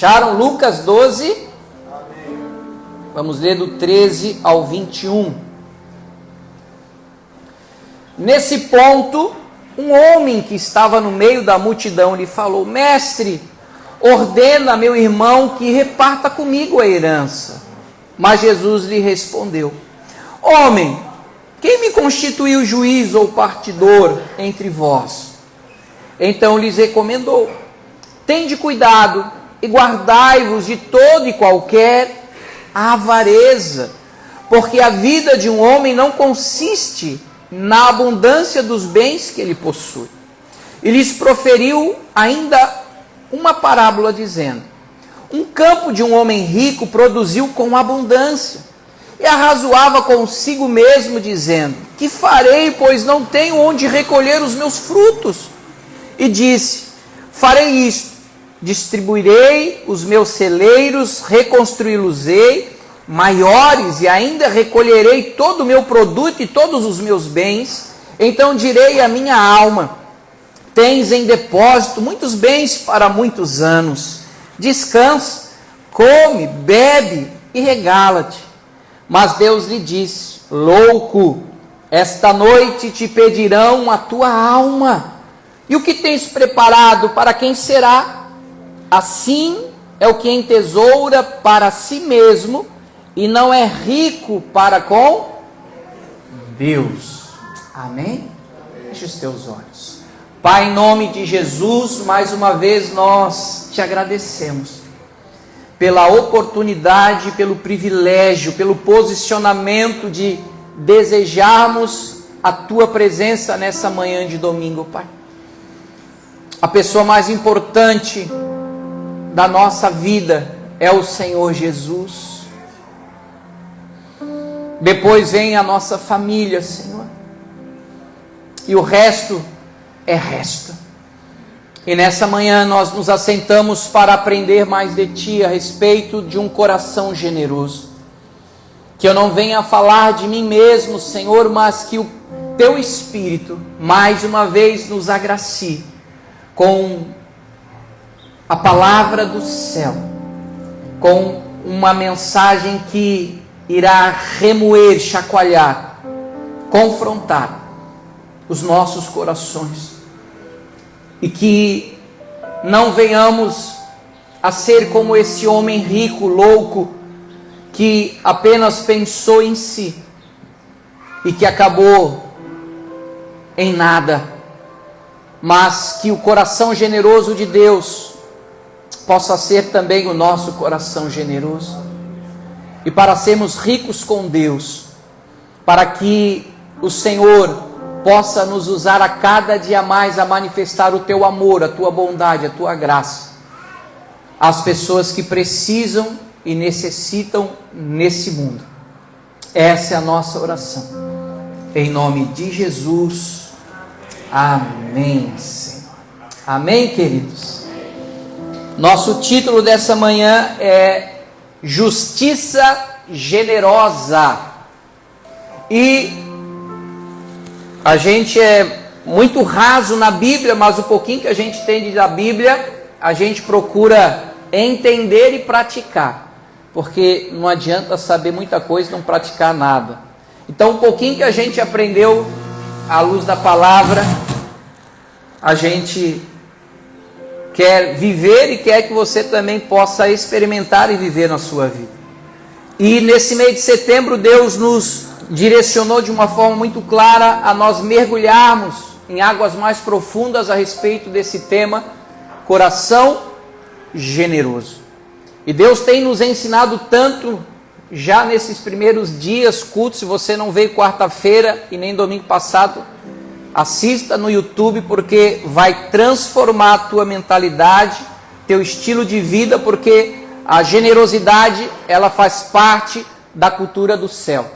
Acharam Lucas 12? Amém. Vamos ler do 13 ao 21. Nesse ponto, um homem que estava no meio da multidão lhe falou: Mestre, ordena meu irmão que reparta comigo a herança. Mas Jesus lhe respondeu: Homem, quem me constituiu juiz ou partidor entre vós? Então lhes recomendou: Tende cuidado e guardai-vos de todo e qualquer avareza, porque a vida de um homem não consiste na abundância dos bens que ele possui. E lhes proferiu ainda uma parábola, dizendo: Um campo de um homem rico produziu com abundância, e arrazoava consigo mesmo, dizendo: Que farei, pois não tenho onde recolher os meus frutos? E disse: Farei isto: distribuirei os meus celeiros, reconstruí-los-ei maiores, e ainda recolherei todo o meu produto e todos os meus bens. Então direi à minha alma: Tens em depósito muitos bens para muitos anos. Descansa, come, bebe e regala-te. Mas Deus lhe disse: Louco, esta noite te pedirão a tua alma, e o que tens preparado, para quem será? Assim é o que entesoura para si mesmo, e não é rico para com Deus. Amém? Feche os teus olhos. Pai, em nome de Jesus, mais uma vez nós te agradecemos pela oportunidade, pelo privilégio, pelo posicionamento de desejarmos a tua presença nessa manhã de domingo, Pai. A pessoa mais importante da nossa vida é o Senhor Jesus. Depois vem a nossa família, Senhor, e o resto é resto. E nessa manhã nós nos assentamos para aprender mais de Ti a respeito de um coração generoso. Que eu não venha falar de mim mesmo, Senhor, mas que o Teu Espírito mais uma vez nos agracie com a palavra do céu, com uma mensagem que irá remoer, chacoalhar, confrontar os nossos corações, e que não venhamos a ser como esse homem rico, louco, que apenas pensou em si e que acabou em nada, mas que o coração generoso de Deus possa ser também o nosso coração generoso, e para sermos ricos com Deus, para que o Senhor possa nos usar a cada dia mais a manifestar o Teu amor, a Tua bondade, a Tua graça às pessoas que precisam e necessitam nesse mundo. Essa é a nossa oração, em nome de Jesus. Amém, Senhor. Amém, queridos? Nosso título dessa manhã é Justiça Generosa. E a gente é muito raso na Bíblia, mas o pouquinho que a gente entende da Bíblia, a gente procura entender e praticar, porque não adianta saber muita coisa e não praticar nada. Então, o pouquinho que a gente aprendeu à luz da palavra, a gente quer viver e quer que você também possa experimentar e viver na sua vida. E nesse mês de setembro, Deus nos direcionou de uma forma muito clara a nós mergulharmos em águas mais profundas a respeito desse tema, coração generoso. E Deus tem nos ensinado tanto já nesses primeiros dias, cultos. Se você não veio quarta-feira e nem domingo passado, assista no YouTube, porque vai transformar a tua mentalidade, teu estilo de vida, porque a generosidade, ela faz parte da cultura do céu.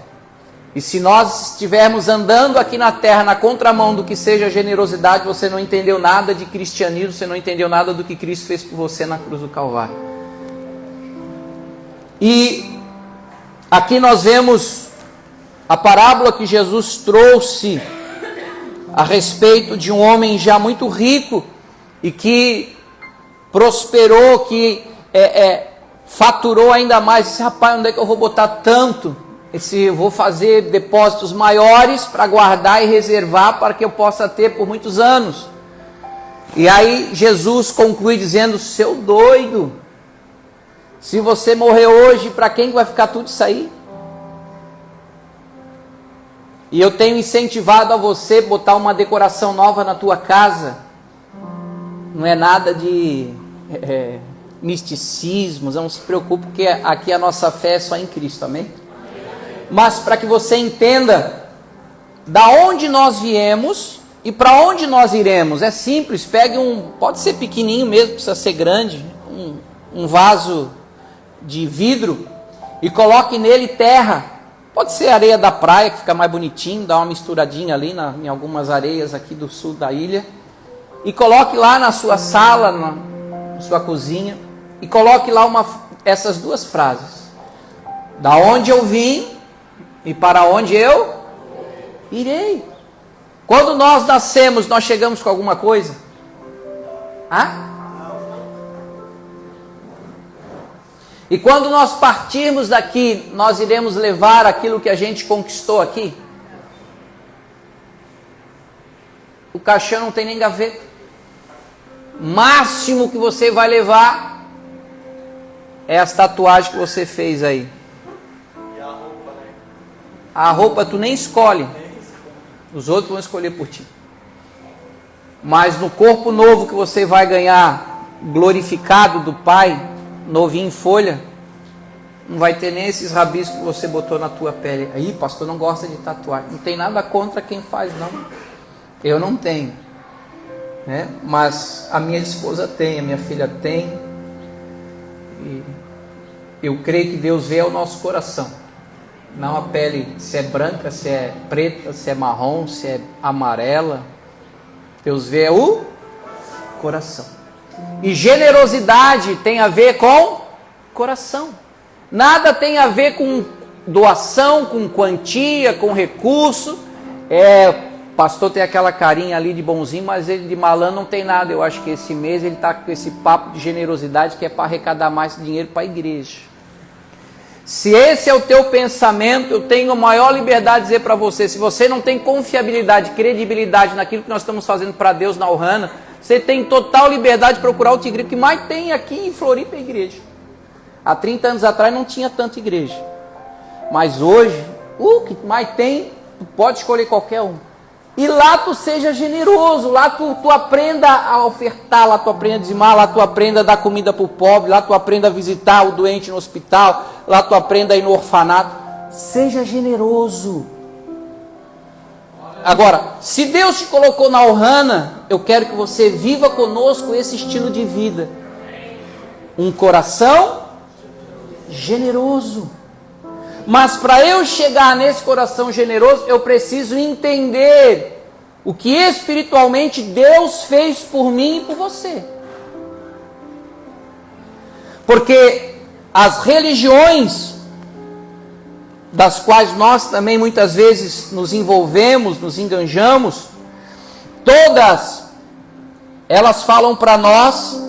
E se nós estivermos andando aqui na terra na contramão do que seja generosidade, você não entendeu nada de cristianismo, você não entendeu nada do que Cristo fez por você na cruz do Calvário. E aqui nós vemos a parábola que Jesus trouxe a respeito de um homem já muito rico e que prosperou, que faturou ainda mais. Disse, rapaz, onde é que eu vou botar tanto? Eu vou fazer depósitos maiores para guardar e reservar para que eu possa ter por muitos anos. E aí Jesus conclui dizendo, seu doido, se você morrer hoje, para quem vai ficar tudo isso aí? E eu tenho incentivado a você botar uma decoração nova na tua casa. Não é nada de misticismo, não se preocupe, porque aqui a nossa fé é só em Cristo, amém? Mas para que você entenda da onde nós viemos e para onde nós iremos. É simples, pegue pode ser pequenininho mesmo, precisa ser grande, um vaso de vidro e coloque nele terra. Pode ser areia da praia, que fica mais bonitinho, dá uma misturadinha ali em algumas areias aqui do sul da ilha. E coloque lá na sua sala, na sua cozinha, e coloque lá essas duas frases. Da onde eu vim e para onde eu irei. Quando nós nascemos, nós chegamos com alguma coisa? E quando nós partirmos daqui, nós iremos levar aquilo que a gente conquistou aqui? O caixão não tem nem gaveta. Máximo que você vai levar é as tatuagens que você fez aí. E a roupa, né? A roupa tu nem escolhe. Os outros vão escolher por ti. Mas no corpo novo que você vai ganhar, glorificado do Pai, novinho em folha, não vai ter nem esses rabiscos que você botou na tua pele. Aí, pastor, não gosta de tatuagem. Não tem nada contra quem faz, não. Eu não tenho, né? Mas a minha esposa tem, a minha filha tem. E eu creio que Deus vê o nosso coração, não a pele, se é branca, se é preta, se é marrom, se é amarela. Deus vê o coração. E generosidade tem a ver com coração. Nada tem a ver com doação, com quantia, com recurso. O pastor tem aquela carinha ali de bonzinho, mas ele de malandro não tem nada. Eu acho que esse mês ele está com esse papo de generosidade que é para arrecadar mais dinheiro para a igreja. Se esse é o teu pensamento, eu tenho a maior liberdade de dizer para você, se você não tem confiabilidade, credibilidade naquilo que nós estamos fazendo para Deus na Ohana, você tem total liberdade de procurar o igreja. O que mais tem aqui em Floripa é igreja. Há 30 anos atrás não tinha tanta igreja. Mas hoje, o que mais tem, tu pode escolher qualquer um. E lá tu seja generoso, lá tu aprenda a ofertar, lá tu aprenda a dizimar, lá tu aprenda a dar comida para o pobre, lá tu aprenda a visitar o doente no hospital, lá tu aprenda a ir no orfanato. Seja generoso. Agora, se Deus te colocou na Ohana, eu quero que você viva conosco esse estilo de vida. Um coração generoso. Mas para eu chegar nesse coração generoso, eu preciso entender o que espiritualmente Deus fez por mim e por você. Porque as religiões, das quais nós também muitas vezes nos envolvemos, nos enganjamos, todas elas falam para nós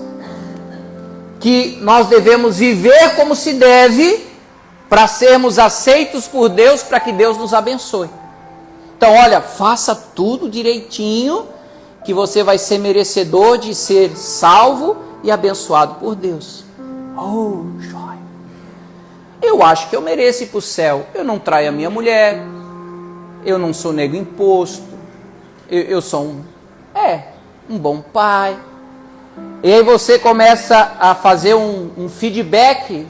que nós devemos viver como se deve para sermos aceitos por Deus, para que Deus nos abençoe. Então, olha, faça tudo direitinho, que você vai ser merecedor de ser salvo e abençoado por Deus. Oh, joia! Eu acho que eu mereço ir para o céu. Eu não traio a minha mulher, eu não sou nego imposto, eu sou um bom pai. E aí você começa a fazer um feedback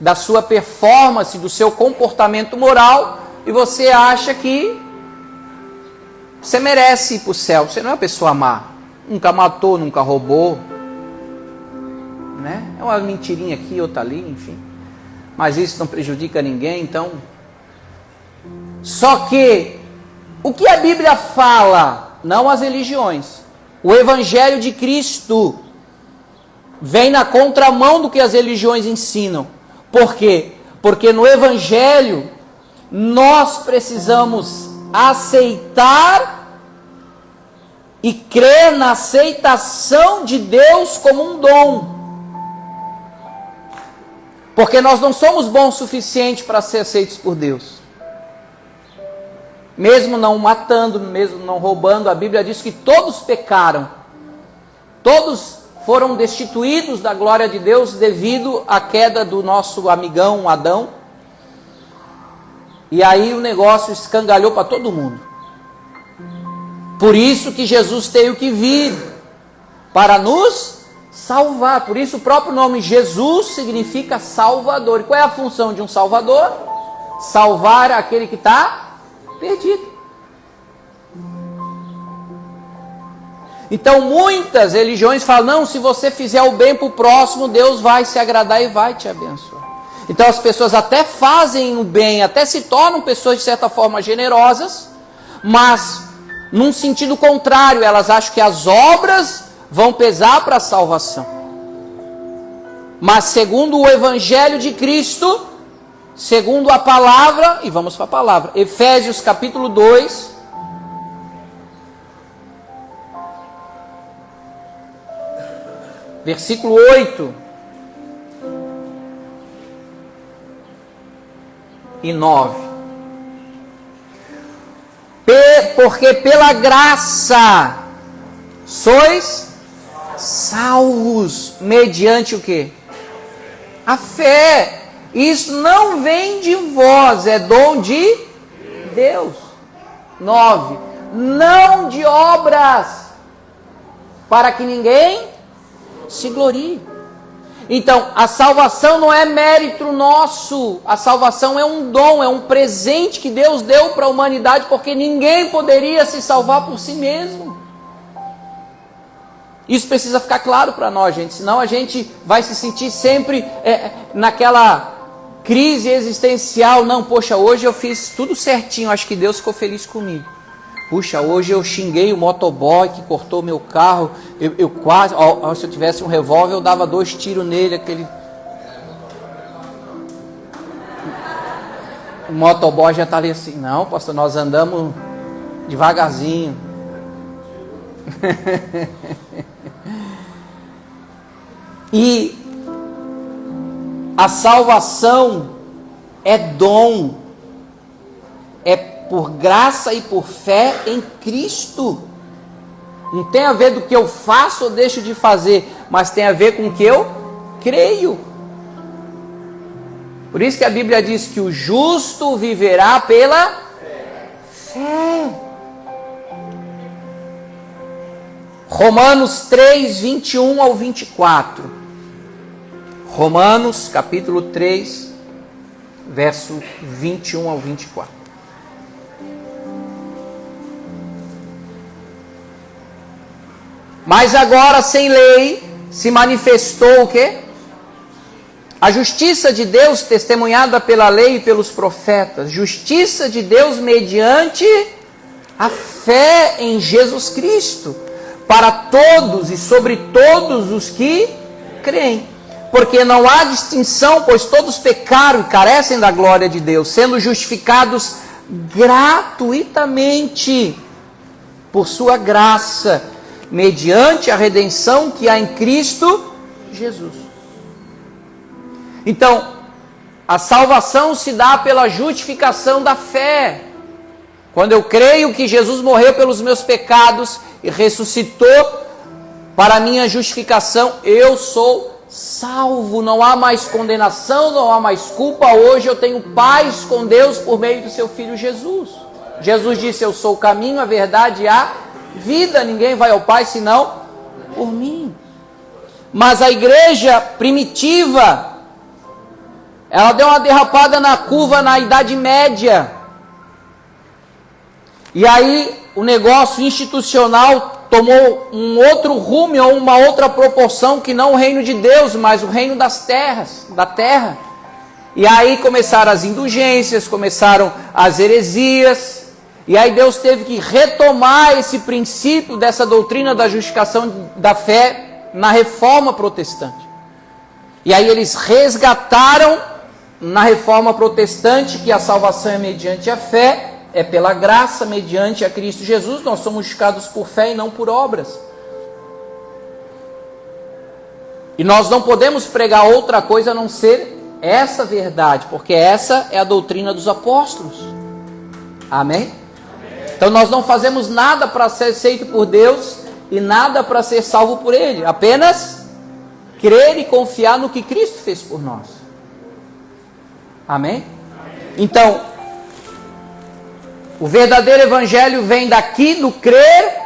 da sua performance, do seu comportamento moral, e você acha que você merece ir para o céu. Você não é uma pessoa má, nunca matou, nunca roubou, né? É uma mentirinha aqui, outra ali, enfim, mas isso não prejudica ninguém. Então, só que o que a Bíblia fala, não as religiões, o Evangelho de Cristo vem na contramão do que as religiões ensinam. Por quê? Porque no Evangelho nós precisamos aceitar e crer na aceitação de Deus como um dom. Porque nós não somos bons o suficiente para ser aceitos por Deus. Mesmo não matando, mesmo não roubando, a Bíblia diz que todos pecaram. Todos foram destituídos da glória de Deus devido à queda do nosso amigão Adão. E aí o negócio escangalhou para todo mundo. Por isso que Jesus teve que vir para nos salvar. Por isso o próprio nome Jesus significa Salvador. E qual é a função de um Salvador? Salvar aquele que está perdido. Então muitas religiões falam, não, se você fizer o bem para o próximo, Deus vai se agradar e vai te abençoar. Então as pessoas até fazem o bem, até se tornam pessoas de certa forma generosas, mas num sentido contrário, elas acham que as obras vão pesar para a salvação. Mas segundo o Evangelho de Cristo, segundo a palavra, e vamos para a palavra, Efésios capítulo 2, versículo 8 e 9. Porque pela graça sois salvos mediante o quê? A fé. Isso não vem de vós, é dom de Deus. 9. Não de obras, para que ninguém se glorie. Então, a salvação não é mérito nosso. A salvação é um dom, é um presente que Deus deu para a humanidade, porque ninguém poderia se salvar por si mesmo. Isso precisa ficar claro para nós, gente. Senão a gente vai se sentir sempre naquela crise existencial. Não, poxa, hoje eu fiz tudo certinho, acho que Deus ficou feliz comigo. Puxa, hoje eu xinguei o motoboy que cortou meu carro, eu quase, se eu tivesse um revólver eu dava 2 tiros nele, aquele... O motoboy já está ali assim, não, pastor, nós andamos devagarzinho. E a salvação é dom, é por graça e por fé em Cristo. Não tem a ver do que eu faço ou deixo de fazer, mas tem a ver com o que eu creio. Por isso que a Bíblia diz que o justo viverá pela fé. Romanos 3, 21 ao 24. Romanos capítulo 3, verso 21 ao 24. Mas agora sem lei se manifestou o quê? A justiça de Deus testemunhada pela lei e pelos profetas. Justiça de Deus mediante a fé em Jesus Cristo. Para todos e sobre todos os que creem. Porque não há distinção, pois todos pecaram e carecem da glória de Deus, sendo justificados gratuitamente por sua graça, mediante a redenção que há em Cristo Jesus. Então, a salvação se dá pela justificação da fé. Quando eu creio que Jesus morreu pelos meus pecados e ressuscitou para a minha justificação, eu sou salvo. Não há mais condenação, não há mais culpa. Hoje eu tenho paz com Deus por meio do seu Filho Jesus. Jesus disse, eu sou o caminho, a verdade e a vida, ninguém vai ao Pai senão por mim. Mas a igreja primitiva, ela deu uma derrapada na curva na Idade Média. E aí o negócio institucional tomou um outro rumo ou uma outra proporção que não o reino de Deus, mas o reino da terra. E aí começaram as indulgências, começaram as heresias. E aí Deus teve que retomar esse princípio dessa doutrina da justificação da fé na reforma protestante. E aí eles resgataram na reforma protestante que a salvação é mediante a fé, é pela graça mediante a Cristo Jesus. Nós somos justificados por fé e não por obras. E nós não podemos pregar outra coisa a não ser essa verdade, porque essa é a doutrina dos apóstolos. Amém? Então nós não fazemos nada para ser aceito por Deus e nada para ser salvo por Ele, apenas crer e confiar no que Cristo fez por nós. Amém? Então, o verdadeiro evangelho vem daqui, do crer,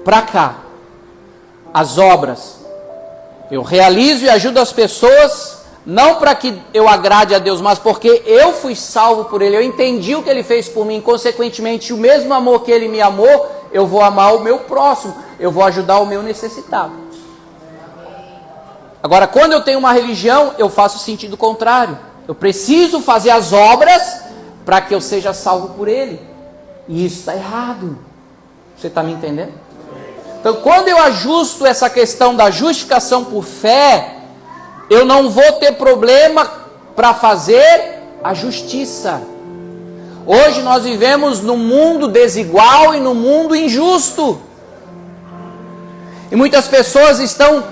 para cá. As obras. Eu realizo e ajudo as pessoas, não para que eu agrade a Deus, mas porque eu fui salvo por Ele. Eu entendi o que Ele fez por mim. Consequentemente, o mesmo amor que Ele me amou, eu vou amar o meu próximo. Eu vou ajudar o meu necessitado. Agora, quando eu tenho uma religião, eu faço o sentido contrário. Eu preciso fazer as obras para que eu seja salvo por Ele. E isso está errado. Você está me entendendo? Então, quando eu ajusto essa questão da justificação por fé, eu não vou ter problema para fazer a justiça. Hoje nós vivemos num mundo desigual e num mundo injusto. E muitas pessoas estão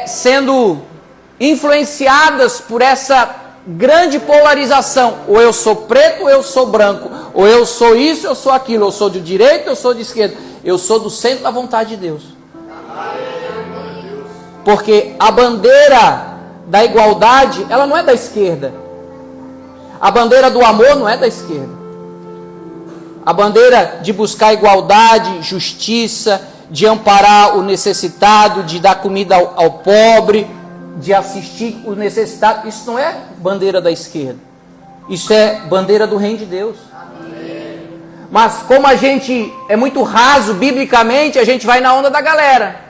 sendo influenciadas por essa grande polarização. Ou eu sou preto ou eu sou branco. Ou eu sou isso ou eu sou aquilo. Eu sou de direita ou eu sou de esquerda. Eu sou do centro da vontade de Deus. Porque a bandeira da igualdade, ela não é da esquerda. A bandeira do amor não é da esquerda. A bandeira de buscar igualdade, justiça, de amparar o necessitado, de dar comida ao pobre, de assistir o necessitado, isso não é bandeira da esquerda. Isso é bandeira do reino de Deus. Mas como a gente é muito raso biblicamente, a gente vai na onda da galera.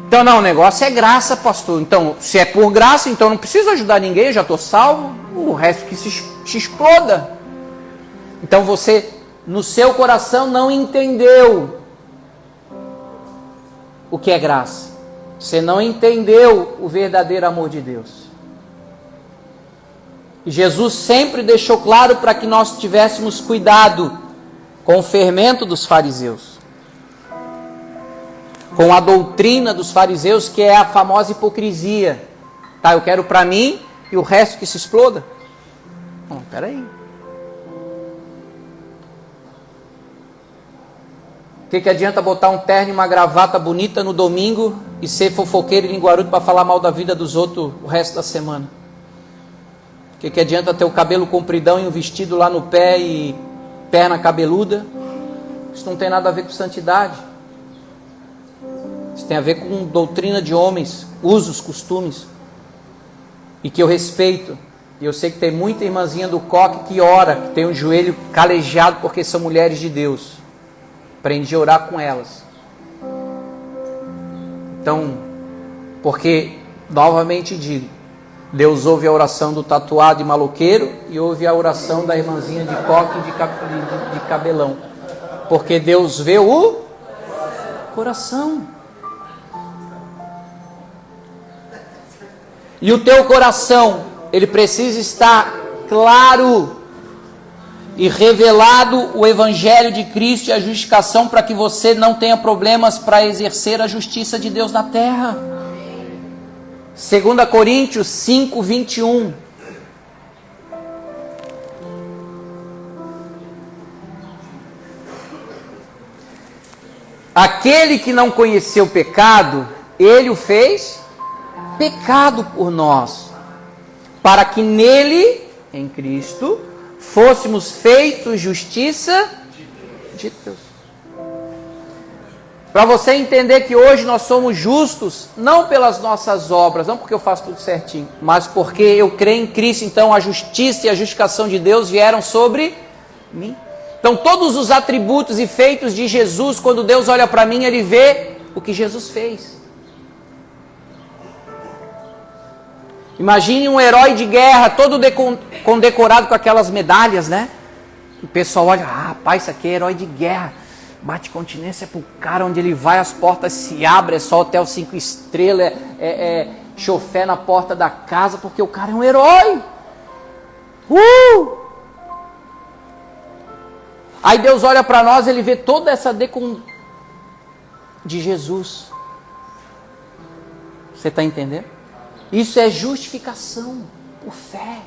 Então não, o negócio é graça, pastor. Então, se é por graça, então não preciso ajudar ninguém, eu já estou salvo. O resto que se exploda. Então você, no seu coração, não entendeu o que é graça. Você não entendeu o verdadeiro amor de Deus. E Jesus sempre deixou claro para que nós tivéssemos cuidado com o fermento dos fariseus, com a doutrina dos fariseus, que é a famosa hipocrisia. Tá, eu quero para mim e o resto que se exploda. Não, peraí. O que adianta botar um terno e uma gravata bonita no domingo e ser fofoqueiro e linguarudo para falar mal da vida dos outros o resto da semana? O que adianta ter o cabelo compridão e um vestido lá no pé e perna cabeluda? Isso não tem nada a ver com santidade. Isso tem a ver com doutrina de homens, usos, costumes. E que eu respeito. E eu sei que tem muita irmãzinha do coque que ora, que tem o joelho calejado porque são mulheres de Deus. Aprendi a orar com elas. Então, porque, novamente digo, Deus ouve a oração do tatuado e maloqueiro e ouve a oração da irmãzinha de coque e de cabelão. Porque Deus vê o coração. E o teu coração, ele precisa estar claro e revelado o Evangelho de Cristo e a justificação, para que você não tenha problemas para exercer a justiça de Deus na terra. 2 Coríntios 5, 21. Aquele que não conheceu o pecado, ele o fez pecado por nós, para que nele, em Cristo, fôssemos feitos justiça de Deus. Para você entender que hoje nós somos justos, não pelas nossas obras, não porque eu faço tudo certinho, mas porque eu creio em Cristo, então a justiça e a justificação de Deus vieram sobre mim. Então todos os atributos e feitos de Jesus, quando Deus olha para mim, Ele vê o que Jesus fez. Imagine um herói de guerra, todo condecorado com aquelas medalhas, né? O pessoal olha, rapaz, isso aqui é herói de guerra. Bate continência pro cara, onde ele vai, as portas se abrem, é só hotel 5 estrelas, chofé na porta da casa, porque o cara é um herói. Aí Deus olha para nós, Ele vê toda essa de Jesus. Você está entendendo? Isso é justificação por fé.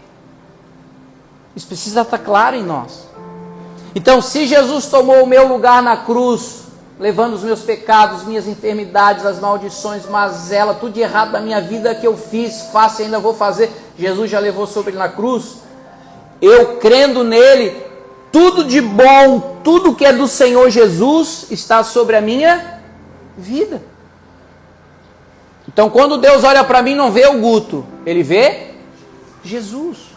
Isso precisa estar claro em nós. Então, se Jesus tomou o meu lugar na cruz, levando os meus pecados, minhas enfermidades, as maldições, mazela, tudo de errado da minha vida que eu fiz, faço e ainda vou fazer, Jesus já levou sobre ele na cruz. Eu crendo nele, tudo de bom, tudo que é do Senhor Jesus está sobre a minha vida. Então, quando Deus olha para mim, não vê o Guto, ele vê Jesus.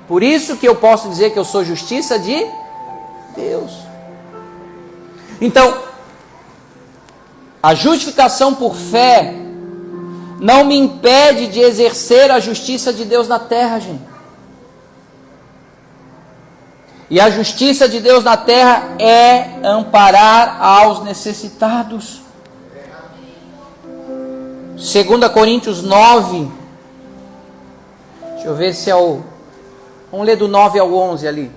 Por isso que eu posso dizer que eu sou justiça de Deus. Então, a justificação por fé não me impede de exercer a justiça de Deus na terra, gente. E a justiça de Deus na terra é amparar aos necessitados. 2 Coríntios 9. Deixa eu ver se é o... Vamos ler do 9 ao 11 ali.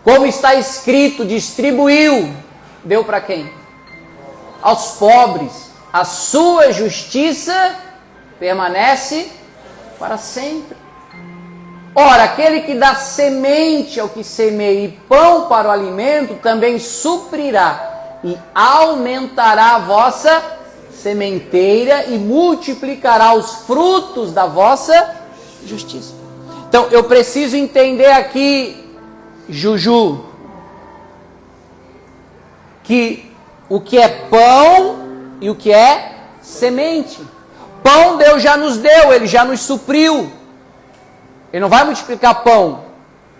Como está escrito, distribuiu, deu para quem? Aos pobres. A sua justiça permanece para sempre. Ora, aquele que dá semente ao que semeia e pão para o alimento, também suprirá e aumentará a vossa sementeira e multiplicará os frutos da vossa justiça. Então, eu preciso entender aqui, Juju, que o que é pão e o que é semente. Pão Deus já nos deu, Ele já nos supriu. Ele não vai multiplicar pão.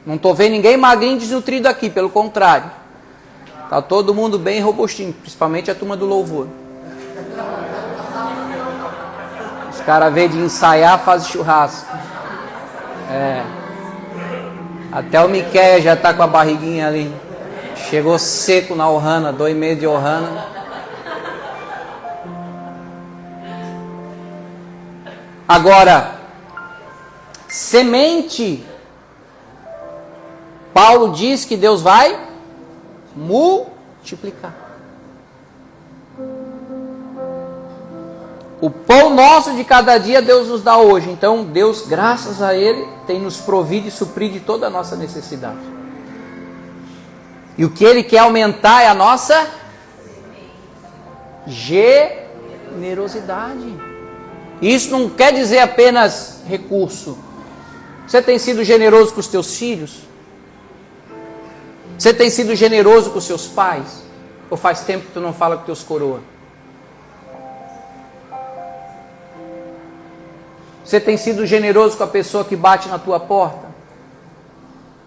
Não estou vendo ninguém magrinho desnutrido aqui, pelo contrário. Está todo mundo bem robustinho, principalmente a turma do louvor. Os caras, ao invés de ensaiar, fazem churrasco. Até o Miquel já está com a barriguinha ali. Chegou seco na Ohana, 2 meses de Ohana. Agora, semente, Paulo diz que Deus vai multiplicar. O pão nosso de cada dia Deus nos dá hoje. Então Deus, graças a Ele, tem nos provido e suprido de toda a nossa necessidade. E o que Ele quer aumentar é a nossa generosidade. Isso não quer dizer apenas recurso. Você tem sido generoso com os teus filhos? Você tem sido generoso com os seus pais? Ou faz tempo que tu não fala com teus coroa? Você tem sido generoso com a pessoa que bate na tua porta?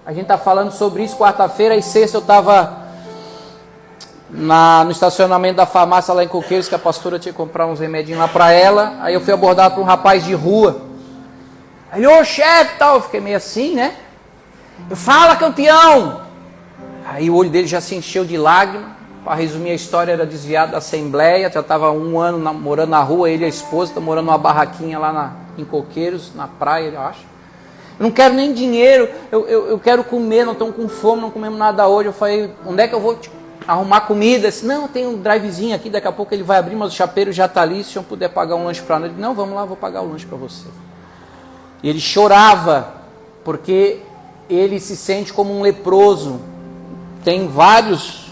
A gente está falando sobre isso quarta-feira e sexta eu estava no estacionamento da farmácia lá em Coqueiros, que a pastora tinha que comprar uns remedinhos lá para ela. Aí eu fui abordado por um rapaz de rua. Aí ele, ô chefe, tal. Eu fiquei meio assim, né? Eu fala, campeão. Aí o olho dele já se encheu de lágrimas. Para resumir a história, era desviado da Assembleia. Já estava 1 ano morando na rua. Ele e a esposa estão morando numa barraquinha lá em Coqueiros, na praia, eu acho. Eu não quero nem dinheiro. Eu quero comer, não estou com fome, não comemos nada hoje. Eu falei, onde é que eu vou arrumar comida? Disse, não, tem um drivezinho aqui, daqui a pouco ele vai abrir, mas o chapeiro já está ali, se eu puder pagar um lanche para nós. Não, vamos lá, vou pagar o lanche para você. E ele chorava, porque ele se sente como um leproso. Tem vários,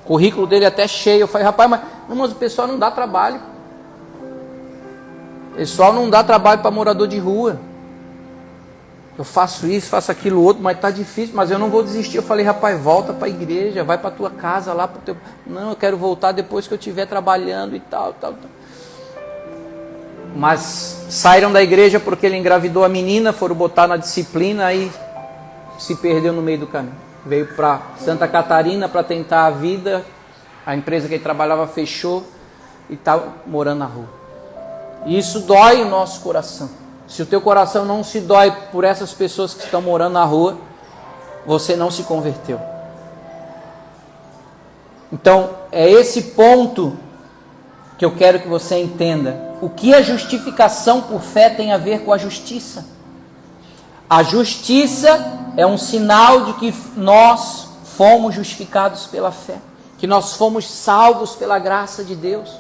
o currículo dele até cheio. Eu falei, rapaz, mas o pessoal não dá trabalho. O pessoal não dá trabalho para morador de rua. Eu faço isso, faço aquilo outro, mas está difícil, mas eu não vou desistir. Eu falei, rapaz, volta para a igreja, vai para a tua casa lá. Não, eu quero voltar depois que eu estiver trabalhando e tal. Mas saíram da igreja porque ele engravidou a menina, foram botar na disciplina, aí se perdeu no meio do caminho. Veio para Santa Catarina para tentar a vida, a empresa que ele trabalhava fechou e está morando na rua. E isso dói o nosso coração. Se o teu coração não se dói por essas pessoas que estão morando na rua, você não se converteu. Então, é esse ponto que eu quero que você entenda. O que a justificação por fé tem a ver com a justiça? A justiça é um sinal de que nós fomos justificados pela fé. que nós fomos salvos pela graça de Deus.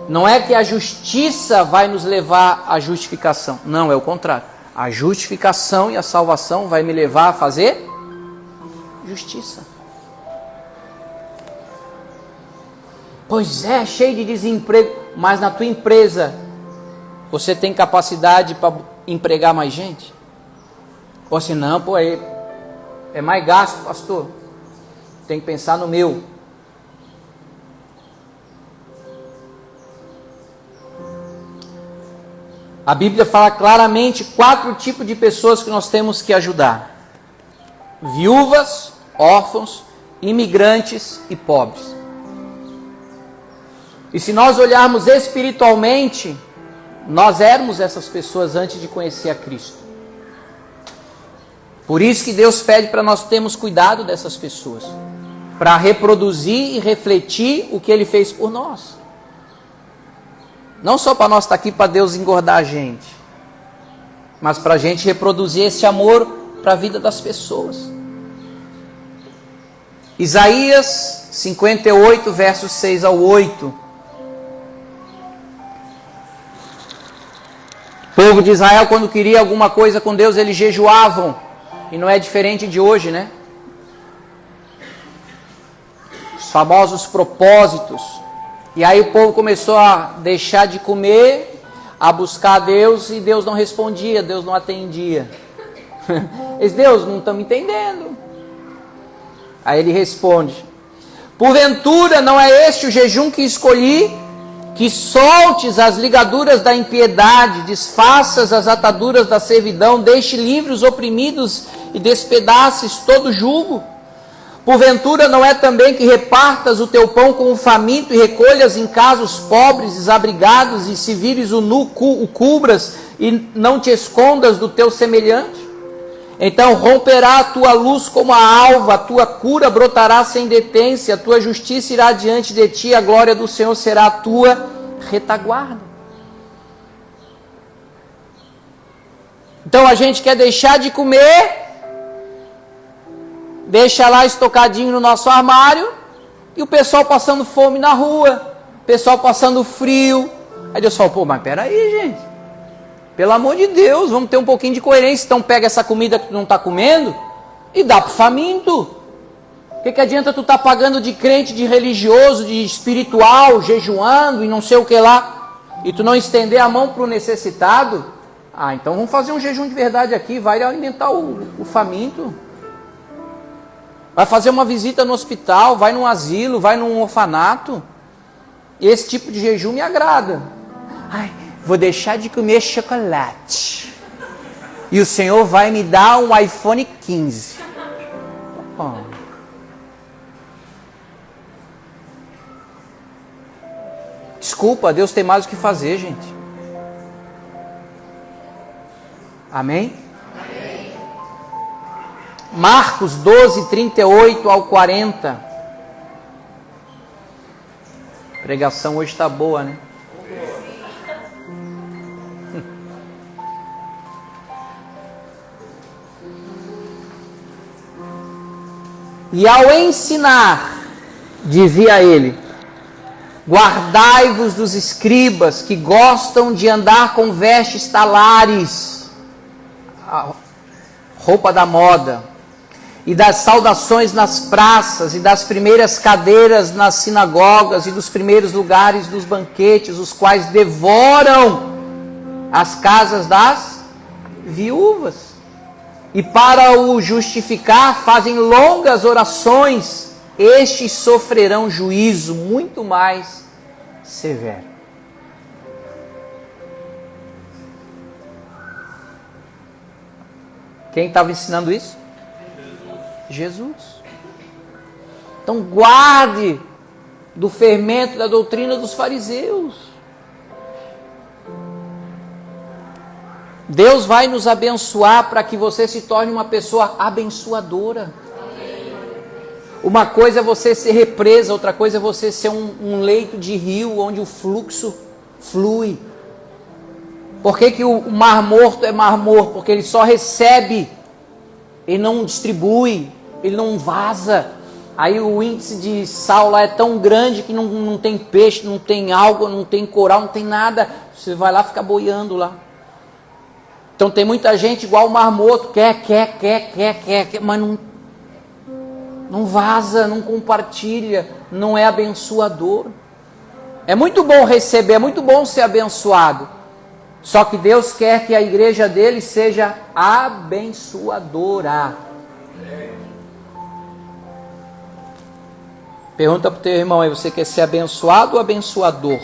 Não é que a justiça vai nos levar à justificação. Não, é o contrário. A justificação e a salvação vai me levar a fazer justiça. Pois é, cheio de desemprego. Mas na tua empresa, você tem capacidade para empregar mais gente? Ou assim, não, pô, é mais gasto, pastor. Tem que pensar no meu. A Bíblia fala claramente 4 tipos de pessoas que nós temos que ajudar: viúvas, órfãos, imigrantes e pobres. E se nós olharmos espiritualmente, nós éramos essas pessoas antes de conhecer a Cristo. Por isso que Deus pede para nós termos cuidado dessas pessoas, para reproduzir e refletir o que Ele fez por nós. Não só para nós estar aqui para Deus engordar a gente, mas para a gente reproduzir esse amor para a vida das pessoas. Isaías 58, versos 6 ao 8. O povo de Israel, quando queria alguma coisa com Deus, eles jejuavam. E não é diferente de hoje, né? Os famosos propósitos. E aí o povo começou a deixar de comer, a buscar a Deus, e Deus não respondia, Deus não atendia. Eles, Deus, não estamos entendendo. Aí ele responde: porventura não é este o jejum que escolhi? Que soltes as ligaduras da impiedade, desfaças as ataduras da servidão, deixe livres os oprimidos e despedaces todo jugo. Porventura não é também que repartas o teu pão com o faminto e recolhas em casa os pobres desabrigados, e se vires o nu o cubras e não te escondas do teu semelhante? Então romperá a tua luz como a alva, a tua cura brotará sem detência, a tua justiça irá diante de ti, a glória do Senhor será a tua retaguarda. Então a gente quer deixar de comer, deixa lá estocadinho no nosso armário, e o pessoal passando fome na rua, o pessoal passando frio. Aí Deus fala, pô, mas peraí, gente, pelo amor de Deus, vamos ter um pouquinho de coerência. Então pega essa comida que tu não está comendo e dá para o faminto. O que adianta tu estar pagando de crente, de religioso, de espiritual, jejuando e não sei o que lá, e tu não estender a mão para o necessitado? Ah, então vamos fazer um jejum de verdade aqui, vai alimentar o faminto. Vai fazer uma visita no hospital, vai num asilo, vai num orfanato. Esse tipo de jejum me agrada. Ai, vou deixar de comer chocolate, e o Senhor vai me dar um iPhone 15. Oh. Desculpa, Deus tem mais o que fazer, gente. Amém? Amém. Marcos 12, 38 ao 40. A pregação hoje está boa, né? E ao ensinar, dizia ele: guardai-vos dos escribas que gostam de andar com vestes talares, a roupa da moda, e das saudações nas praças, e das primeiras cadeiras nas sinagogas, e dos primeiros lugares dos banquetes, os quais devoram as casas das viúvas. E para o justificar, fazem longas orações. Estes sofrerão juízo muito mais severo. Quem estava ensinando isso? Jesus. Então guarde do fermento da doutrina dos fariseus. Deus vai nos abençoar para que você se torne uma pessoa abençoadora. Uma coisa é você ser represa, outra coisa é você ser um leito de rio onde o fluxo flui. Por que o mar morto é mar morto? Porque ele só recebe, ele não distribui, ele não vaza. Aí o índice de sal lá é tão grande que não tem peixe, não tem alga, não tem coral, não tem nada. Você vai lá ficar boiando lá. Então tem muita gente igual o marmoto, quer, mas não vaza, não compartilha, não é abençoador. É muito bom receber, é muito bom ser abençoado. Só que Deus quer que a igreja dele seja abençoadora. Pergunta para o teu irmão aí, você quer ser abençoado ou abençoador?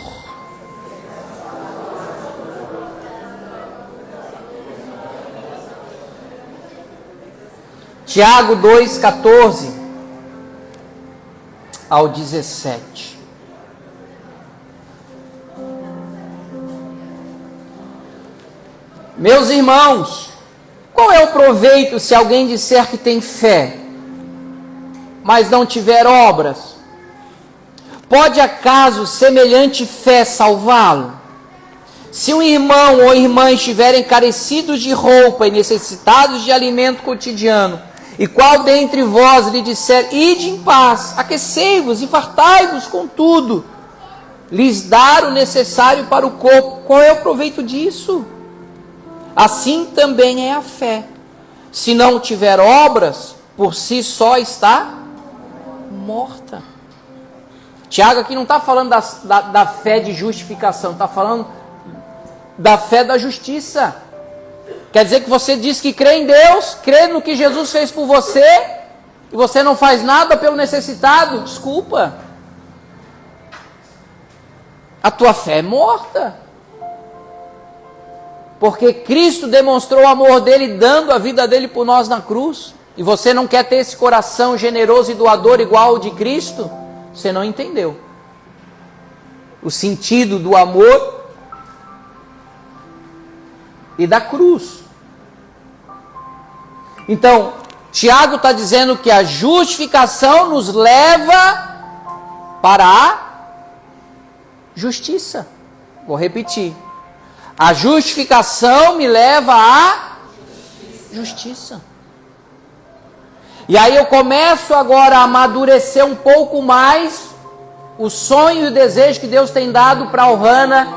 Tiago 2,14 ao 17. Meus irmãos, qual é o proveito se alguém disser que tem fé, mas não tiver obras? Pode acaso semelhante fé salvá-lo? Se um irmão ou irmã estiverem carecidos de roupa e necessitados de alimento cotidiano, e qual dentre vós lhe disser, ide em paz, aquecei-vos e fartai-vos com tudo, lhes dar o necessário para o corpo, qual é o proveito disso? Assim também é a fé. Se não tiver obras, por si só está morta. Tiago aqui não está falando da fé de justificação, está falando da fé da justiça. Quer dizer que você diz que crê em Deus, crê no que Jesus fez por você, e você não faz nada pelo necessitado? Desculpa. A tua fé é morta. Porque Cristo demonstrou o amor dele, dando a vida dele por nós na cruz. E você não quer ter esse coração generoso e doador igual ao de Cristo? Você não entendeu o sentido do amor e da cruz. Então, Tiago está dizendo que a justificação nos leva para a justiça. Vou repetir. A justificação me lva à justiça. E aí eu começo agora a amadurecer um pouco mais o sonho e o desejo que Deus tem dado para a Ohana,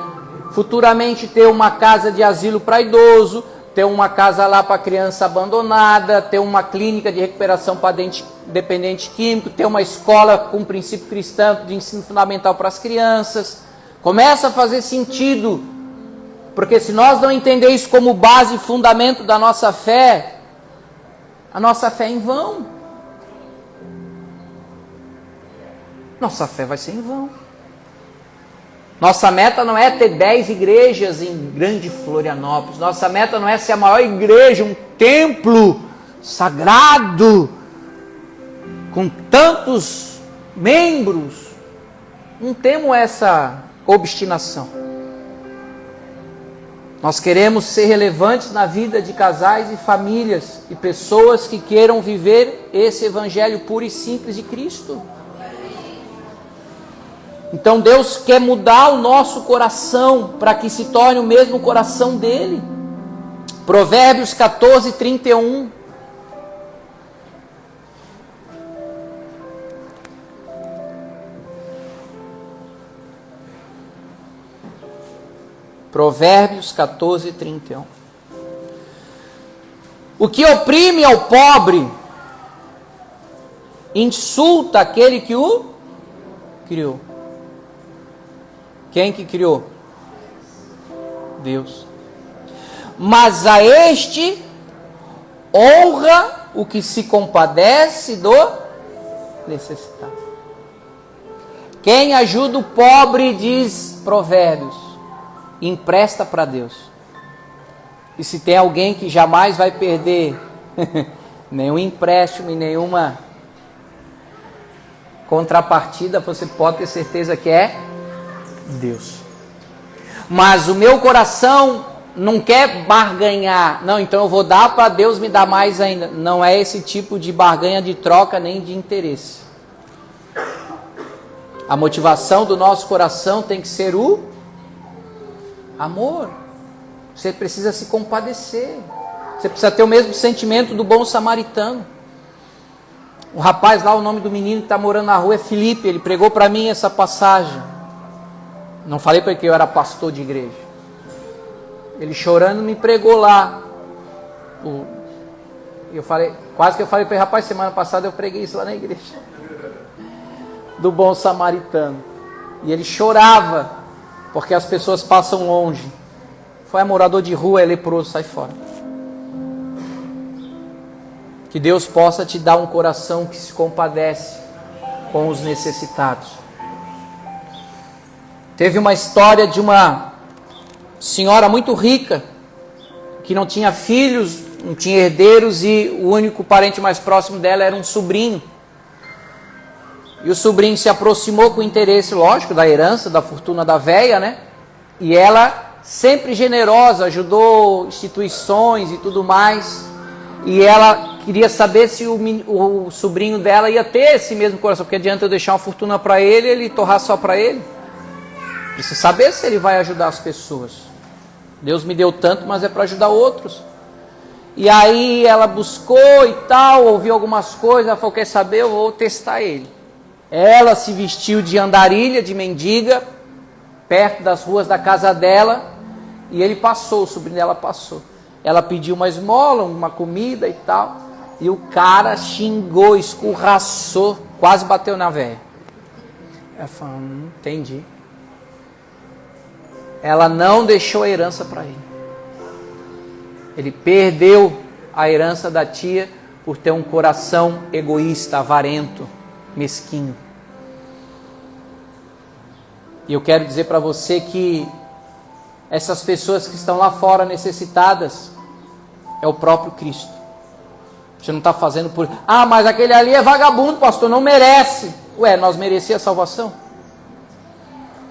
futuramente ter uma casa de asilo para idoso, ter uma casa lá para criança abandonada, ter uma clínica de recuperação para dependente químico, ter uma escola com princípio cristão de ensino fundamental para as crianças. Começa a fazer sentido, porque se nós não entender isso como base e fundamento da nossa fé, a nossa fé é em vão. Nossa fé vai ser em vão. Nossa meta não é ter 10 igrejas em Grande Florianópolis. Nossa meta não é ser a maior igreja, um templo sagrado, com tantos membros. Não temos essa obstinação. Nós queremos ser relevantes na vida de casais e famílias e pessoas que queiram viver esse evangelho puro e simples de Cristo. Então Deus quer mudar o nosso coração para que se torne o mesmo coração dele. Provérbios 14, 31. Provérbios 14, 31. O que oprime ao pobre, insulta aquele que o criou. Quem que criou? Deus. Mas a este honra o que se compadece do necessitado. Quem ajuda o pobre, diz Provérbios, empresta para Deus. E se tem alguém que jamais vai perder nenhum empréstimo e nenhuma contrapartida, você pode ter certeza que é Deus. Mas o meu coração não quer barganhar. Não, então eu vou dar para Deus me dar mais ainda. Não é esse tipo de barganha de troca nem de interesse. A motivação do nosso coração tem que ser o amor. Você precisa se compadecer. Você precisa ter o mesmo sentimento do bom samaritano. O rapaz lá, o nome do menino que está morando na rua é Felipe. Ele pregou para mim essa passagem. Não falei para ele que eu era pastor de igreja. Ele chorando me pregou lá. Eu falei, quase que eu falei para ele, rapaz, semana passada eu preguei isso lá na igreja. Do bom samaritano. E ele chorava, porque as pessoas passam longe. Foi morador de rua, é leproso, sai fora. Que Deus possa te dar um coração que se compadece com os necessitados. Teve uma história de uma senhora muito rica, que não tinha filhos, não tinha herdeiros, e o único parente mais próximo dela era um sobrinho. E o sobrinho se aproximou com interesse, lógico, da herança, da fortuna da véia, né? E ela, sempre generosa, ajudou instituições e tudo mais. E ela queria saber se o sobrinho dela ia ter esse mesmo coração, porque adianta eu deixar uma fortuna para ele, ele torrar só para ele. Precisa saber se ele vai ajudar as pessoas. Deus me deu tanto, mas é para ajudar outros. E aí ela buscou e tal, ouviu algumas coisas, ela falou, quer saber, eu vou testar ele. Ela se vestiu de andarilha, de mendiga, perto das ruas da casa dela, e ele passou, o sobrinho dela passou. Ela pediu uma esmola, uma comida e tal, e o cara xingou, escorraçou, quase bateu na véia. Ela falou, entendi. Ela não deixou a herança para ele. Ele perdeu a herança da tia por ter um coração egoísta, avarento, mesquinho. E eu quero dizer para você que essas pessoas que estão lá fora necessitadas é o próprio Cristo. Você não está fazendo por... Ah, mas aquele ali é vagabundo, pastor, não merece. Ué, nós merecíamos a salvação?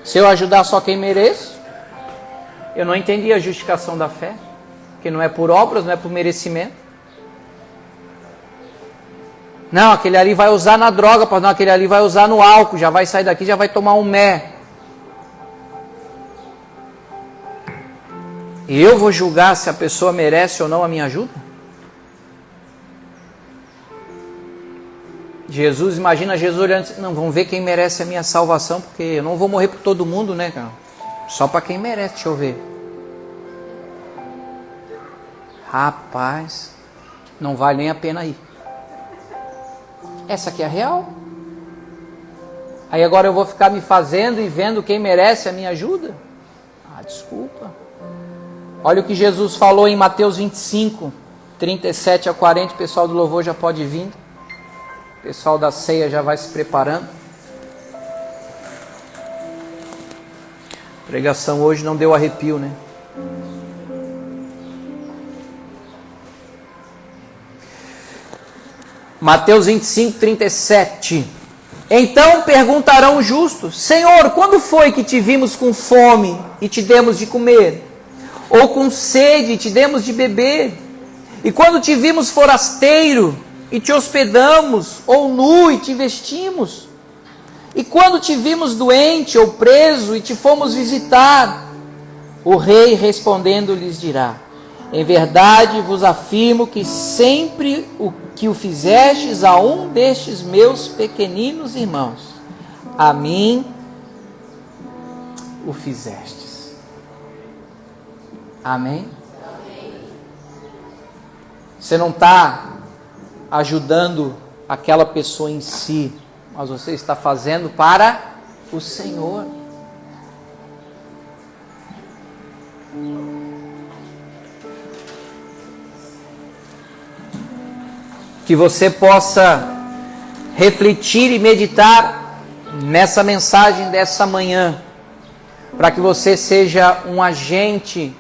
Se eu ajudar só quem merece, eu não entendi a justificação da fé. Que não é por obras, não é por merecimento. Não, aquele ali vai usar na droga, não, aquele ali vai usar no álcool, já vai sair daqui, já vai tomar um mé. E eu vou julgar se a pessoa merece ou não a minha ajuda? Jesus, imagina Jesus olhando, não, vamos ver quem merece a minha salvação, porque eu não vou morrer por todo mundo, né, cara? Só para quem merece, deixa eu ver. Rapaz, não vale nem a pena ir. Essa aqui é a real. Aí agora eu vou ficar me fazendo e vendo quem merece a minha ajuda? Ah, desculpa. Olha o que Jesus falou em Mateus 25, 37 a 40. O pessoal do louvor já pode vir. O pessoal da ceia já vai se preparando. A pregação hoje não deu arrepio, né? Mateus 25, 37. Então perguntarão os justos: Senhor, quando foi que te vimos com fome e te demos de comer? Ou com sede e te demos de beber? E quando te vimos forasteiro e te hospedamos? Ou nu e te vestimos? E quando te vimos doente ou preso e te fomos visitar? O rei respondendo lhes dirá: em verdade vos afirmo que sempre o que o fizestes a um destes meus pequeninos irmãos, a mim o fizestes. Amém? Você não está ajudando aquela pessoa em si, mas você está fazendo para o Senhor. Que você possa refletir e meditar nessa mensagem dessa manhã, para que você seja um agente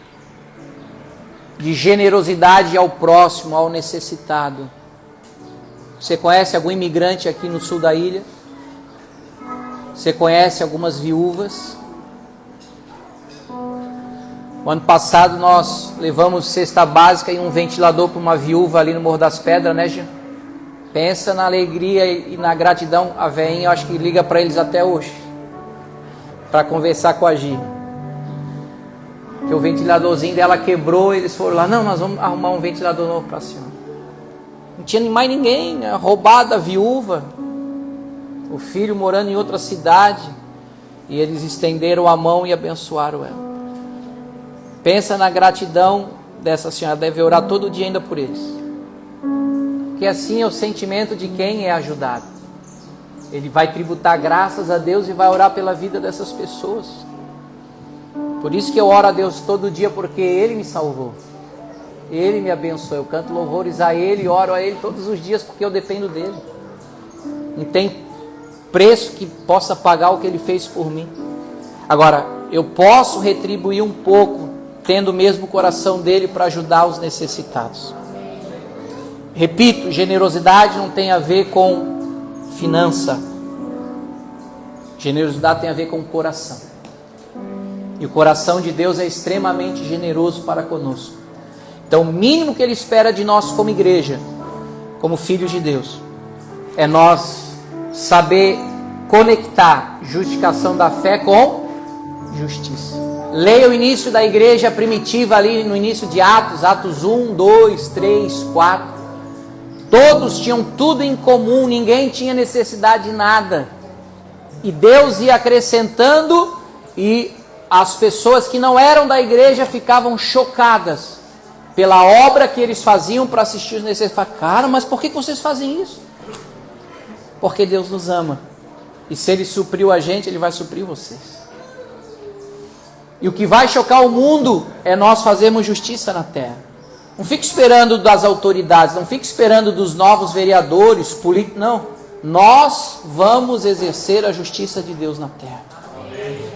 de generosidade ao próximo, ao necessitado. Você conhece algum imigrante aqui no sul da ilha? Você conhece algumas viúvas? O ano passado nós levamos cesta básica e um ventilador para uma viúva ali no Morro das Pedras, né, Jean? Pensa na alegria e na gratidão. A velhinha, eu acho que liga para eles até hoje, para conversar com a Gi. Que o ventiladorzinho dela quebrou, eles foram lá, não, nós vamos arrumar um ventilador novo para a senhora. Não tinha mais ninguém, né? Roubada, viúva. O filho morando em outra cidade. E eles estenderam a mão e abençoaram ela. Pensa na gratidão dessa senhora. Deve orar todo dia ainda por eles. Porque assim é o sentimento de quem é ajudado. Ele vai tributar graças a Deus e vai orar pela vida dessas pessoas. Por isso que eu oro a Deus todo dia, porque Ele me salvou. Ele me abençoou. Eu canto louvores a Ele e oro a Ele todos os dias, porque eu dependo dEle. Não tem preço que possa pagar o que Ele fez por mim. Agora, eu posso retribuir um pouco, tendo o mesmo coração dEle para ajudar os necessitados. Repito, generosidade não tem a ver com finança. Generosidade tem a ver com o coração. E o coração de Deus é extremamente generoso para conosco. Então o mínimo que Ele espera de nós como igreja, como filhos de Deus, é nós saber conectar justificação da fé com justiça. Leia o início da igreja primitiva ali no início de Atos 1, 2, 3, 4. Todos tinham tudo em comum, ninguém tinha necessidade de nada. E Deus ia acrescentando, e as pessoas que não eram da igreja ficavam chocadas pela obra que eles faziam para assistir os necessitados. Cara, mas por que vocês fazem isso? Porque Deus nos ama. E se Ele supriu a gente, Ele vai suprir vocês. E o que vai chocar o mundo é nós fazermos justiça na terra. Não fique esperando das autoridades, não fique esperando dos novos vereadores, políticos, não. Nós vamos exercer a justiça de Deus na terra.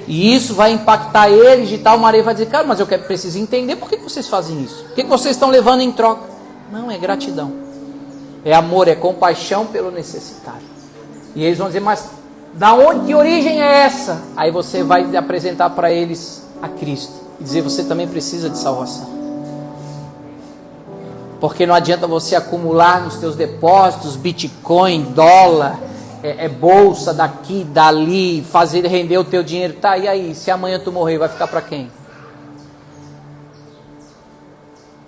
E isso vai impactar eles de tal maneira, vai dizer, cara, mas eu preciso entender por que vocês fazem isso. O que vocês estão levando em troca? Não, é gratidão. É amor, é compaixão pelo necessitado. E eles vão dizer, mas da onde, que origem é essa? Aí você vai apresentar para eles a Cristo. E dizer, você também precisa de salvação. Porque não adianta você acumular nos teus depósitos Bitcoin, dólar, bolsa daqui, dali, fazer render o teu dinheiro. Tá, e aí? Se amanhã tu morrer, vai ficar para quem?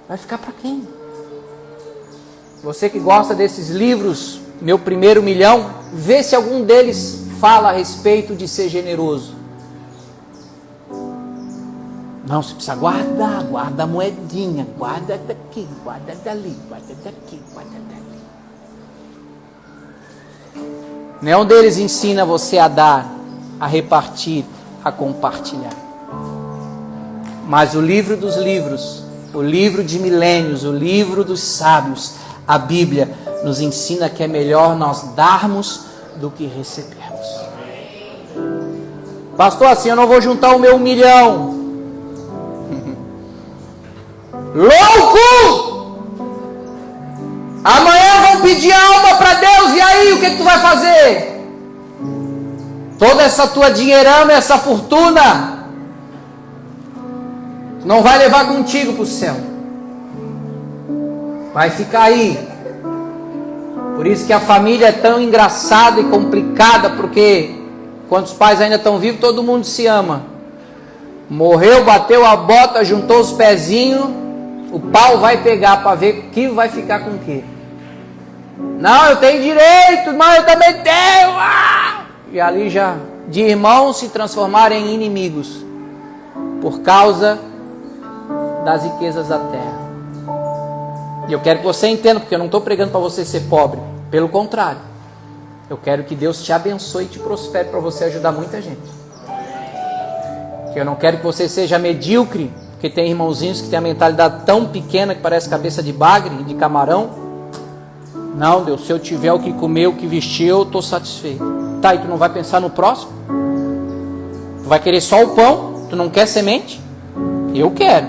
Vai ficar para quem? Você que gosta desses livros, Meu Primeiro Milhão, vê se algum deles fala a respeito de ser generoso. Não, você precisa guardar, guarda a moedinha, guarda daqui, guarda dali, guarda daqui, guarda dali. Nenhum deles ensina você a dar, a repartir, a compartilhar. Mas o livro dos livros, o livro de milênios, o livro dos sábios, a Bíblia, nos ensina que é melhor nós darmos do que recebermos. Pastor, assim eu não vou juntar o meu 1 milhão. Louco! Amanhã vão pedir alma para Deus, e aí o que tu vai fazer? Toda essa tua dinheirama, essa fortuna, não vai levar contigo para o céu, vai ficar aí. Por isso que a família é tão engraçada e complicada, porque quando os pais ainda estão vivos, todo mundo se ama. Morreu, bateu a bota, juntou os pezinhos, o pau vai pegar para ver que vai ficar com o quê. Não, eu tenho direito, mas eu também tenho. E ali já, de irmãos se transformarem em inimigos, por causa das riquezas da terra. E eu quero que você entenda, porque eu não estou pregando para você ser pobre. Pelo contrário, eu quero que Deus te abençoe e te prospere para você ajudar muita gente. Que eu não quero que você seja medíocre, porque tem irmãozinhos que têm a mentalidade tão pequena que parece cabeça de bagre, de camarão. Não, Deus, se eu tiver o que comer, o que vestir, eu estou satisfeito. Tá, e tu não vai pensar no próximo? Tu vai querer só o pão? Tu não quer semente? Eu quero.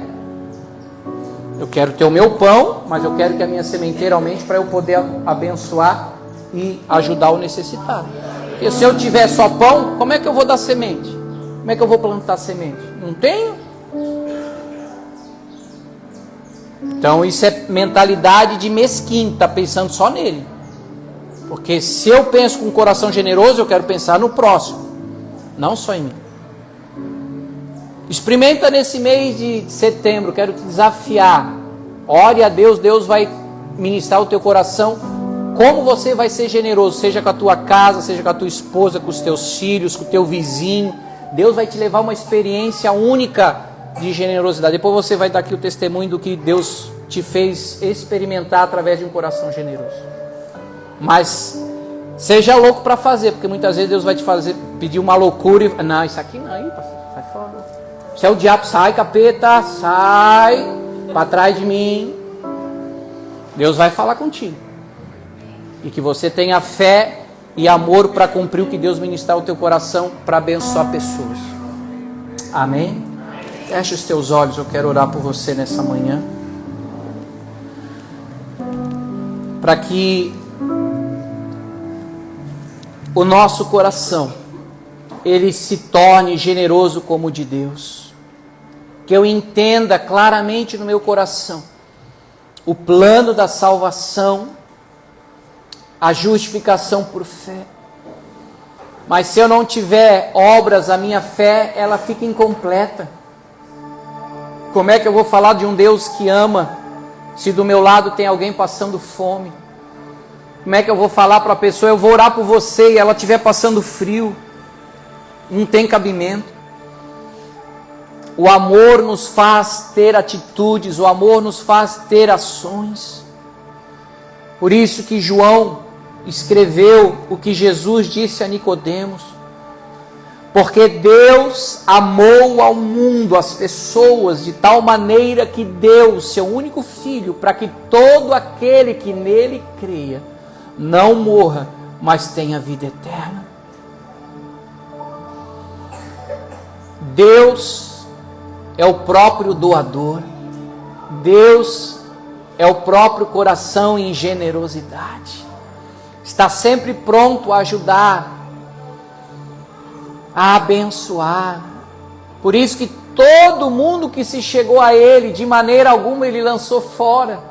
Eu quero ter o meu pão, mas eu quero que a minha sementeira aumente para eu poder abençoar e ajudar o necessitado. Porque se eu tiver só pão, como é que eu vou dar semente? Como é que eu vou plantar semente? Não tenho. Então isso é mentalidade de mesquinho, está pensando só nele. Porque se eu penso com um coração generoso, eu quero pensar no próximo, não só em mim. Experimenta nesse mês de setembro, quero te desafiar. Ore a Deus, Deus vai ministrar o teu coração, como você vai ser generoso, seja com a tua casa, seja com a tua esposa, com os teus filhos, com o teu vizinho. Deus vai te levar a uma experiência única de generosidade. Depois você vai dar aqui o testemunho do que Deus te fez experimentar através de um coração generoso. Mas seja louco para fazer, porque muitas vezes Deus vai te fazer pedir uma loucura e não, isso aqui não, aí, sai fora. Isso é o diabo, sai capeta, sai para trás de mim. Deus vai falar contigo. E que você tenha fé e amor para cumprir o que Deus ministrar ao teu coração para abençoar pessoas. Amém? Feche os teus olhos, eu quero orar por você nessa manhã. Para que o nosso coração, ele se torne generoso como o de Deus. Que eu entenda claramente no meu coração o plano da salvação, a justificação por fé. Mas se eu não tiver obras, a minha fé, ela fica incompleta. Como é que eu vou falar de um Deus que ama, se do meu lado tem alguém passando fome? Como é que eu vou falar para a pessoa, eu vou orar por você, e ela estiver passando frio? Não tem cabimento. O amor nos faz ter atitudes, o amor nos faz ter ações. Por isso que João escreveu o que Jesus disse a Nicodemos. Porque Deus amou ao mundo, as pessoas, de tal maneira que deu o seu único Filho, para que todo aquele que nele creia não morra, mas tenha vida eterna. Deus é o próprio doador. Deus é o próprio coração em generosidade. Está sempre pronto a ajudar, a abençoar. Por isso que todo mundo que se chegou a Ele, de maneira alguma Ele lançou fora.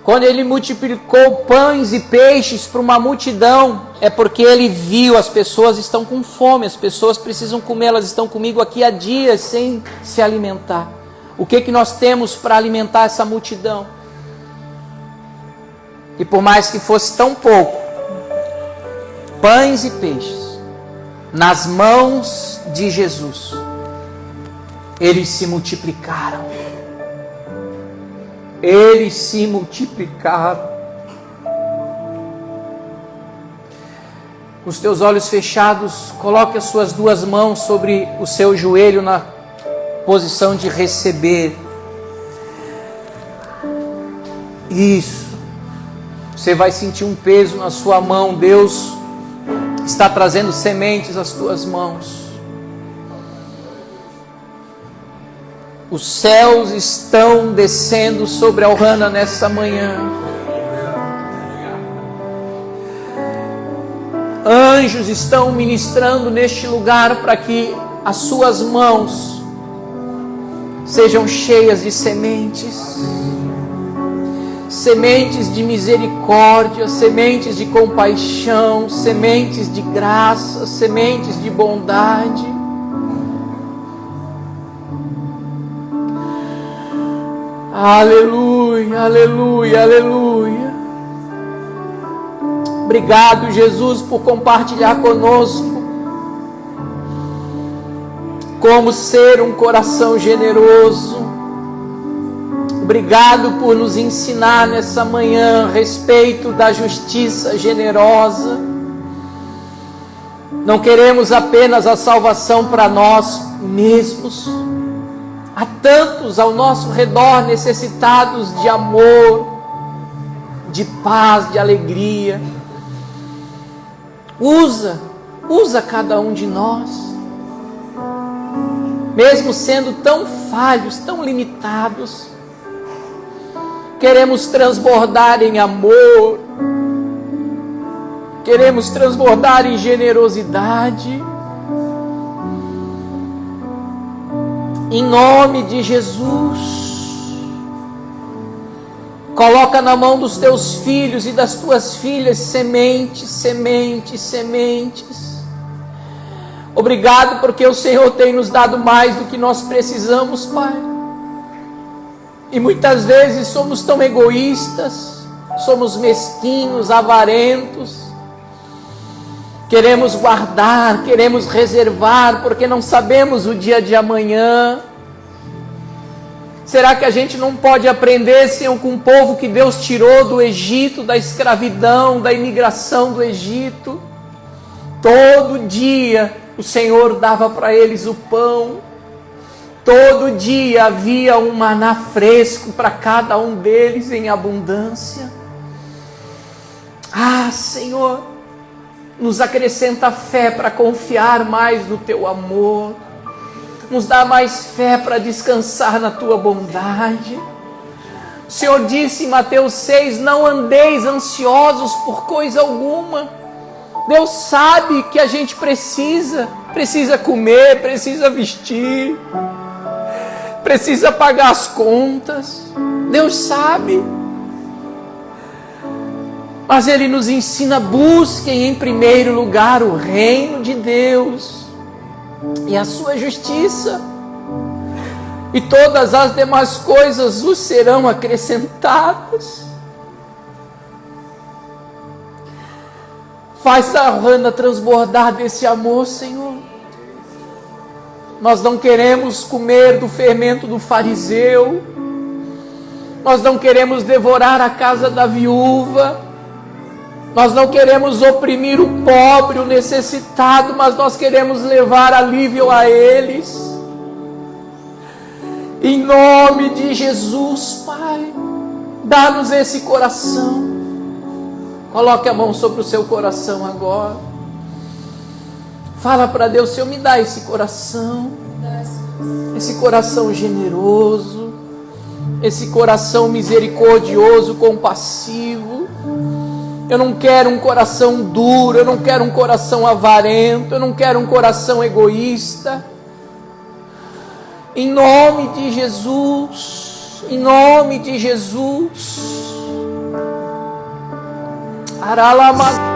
Quando Ele multiplicou pães e peixes para uma multidão, é porque Ele viu, as pessoas estão com fome, as pessoas precisam comer, elas estão comigo aqui há dias sem se alimentar. O que nós temos para alimentar essa multidão? E por mais que fosse tão pouco, pães e peixes, nas mãos de Jesus, eles se multiplicaram. Eles se multiplicaram. Com os teus olhos fechados, coloque as suas duas mãos sobre o seu joelho na posição de receber. Isso. Você vai sentir um peso na sua mão. Deus está trazendo sementes às tuas mãos. Os céus estão descendo sobre a Ohana nessa manhã. Anjos estão ministrando neste lugar para que as suas mãos sejam cheias de sementes. Sementes de misericórdia, sementes de compaixão, sementes de graça, sementes de bondade. Aleluia, aleluia, aleluia. Obrigado, Jesus, por compartilhar conosco como ser um coração generoso. Obrigado por nos ensinar nessa manhã a respeito da justiça generosa. Não queremos apenas a salvação para nós mesmos. Há tantos ao nosso redor necessitados de amor, de paz, de alegria. Usa cada um de nós. Mesmo sendo tão falhos, tão limitados, queremos transbordar em amor, queremos transbordar em generosidade. Em nome de Jesus, coloca na mão dos teus filhos e das tuas filhas sementes, sementes, sementes. Obrigado porque o Senhor tem nos dado mais do que nós precisamos, Pai. E muitas vezes somos tão egoístas, somos mesquinhos, avarentos, queremos guardar, queremos reservar, porque não sabemos o dia de amanhã. Será que a gente não pode aprender, Senhor, com o povo que Deus tirou do Egito, da escravidão, da imigração do Egito? Todo dia o Senhor dava para eles o pão, todo dia havia um maná fresco para cada um deles em abundância. Ah, Senhor, nos acrescenta fé para confiar mais no Teu amor, nos dá mais fé para descansar na Tua bondade. O Senhor disse em Mateus 6, não andeis ansiosos por coisa alguma. Deus sabe que a gente precisa comer, precisa vestir, precisa pagar as contas. Deus sabe. Mas Ele nos ensina, busquem em primeiro lugar o reino de Deus e a sua justiça, e todas as demais coisas vos serão acrescentadas. Faz a Rana transbordar desse amor, Senhor. Nós não queremos comer do fermento do fariseu, nós não queremos devorar a casa da viúva, nós não queremos oprimir o pobre, o necessitado, mas nós queremos levar alívio a eles. Em nome de Jesus, Pai, dá-nos esse coração. Coloque a mão sobre o seu coração agora. Fala para Deus, Senhor, me dá esse coração generoso, esse coração misericordioso, compassivo. Eu não quero um coração duro, eu não quero um coração avarento, eu não quero um coração egoísta. Em nome de Jesus, em nome de Jesus. Aralama.